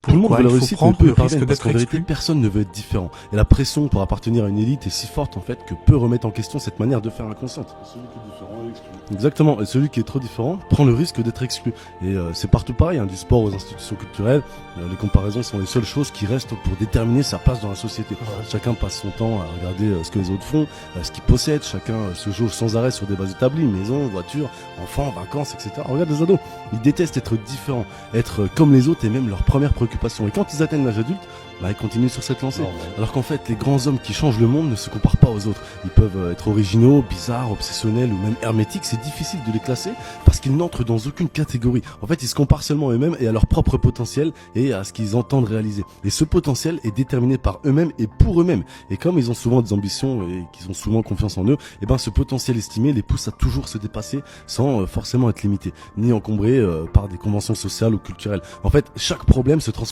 Tout le monde Pourquoi veut la il faut réussite, mais prendre peu le y parviennent, risque parce d'être qu'en vérité, exclu? personne ne veut être différent. Et la pression pour appartenir à une élite est si forte, en fait, que peu remettent en question cette manière de faire inconsciente. Celui qui est différent est exclu. Exactement. Et celui qui est trop différent prend le risque d'être exclu. Et c'est partout pareil, hein, du sport aux institutions culturelles. Les comparaisons sont les seules choses qui restent pour déterminer sa place dans la société. Chacun passe son temps à regarder ce que les autres font, ce qu'ils possèdent. Chacun se jauge sans arrêt sur des bases établies, maison, voiture, enfants, vacances, etc. Regarde les ados. Ils détestent être différents, être comme les autres et même leur première préoccupation. Et quand ils atteignent l'âge adulte, ils continuent sur cette lancée. Alors qu'en fait, les grands hommes qui changent le monde ne se comparent pas aux autres. Ils peuvent être originaux, bizarres, obsessionnels ou même hermétiques. C'est difficile de les classer parce qu'ils n'entrent dans aucune catégorie. En fait, ils se comparent seulement à eux-mêmes et à leur propre potentiel et à ce qu'ils entendent réaliser. Et ce potentiel est déterminé par eux-mêmes et pour eux-mêmes. Et comme ils ont souvent des ambitions et qu'ils ont souvent confiance en eux, ce potentiel estimé les pousse à toujours se dépasser sans forcément être limités, ni encombrés par des conventions sociales ou culturelles. En fait, chaque problème se transforme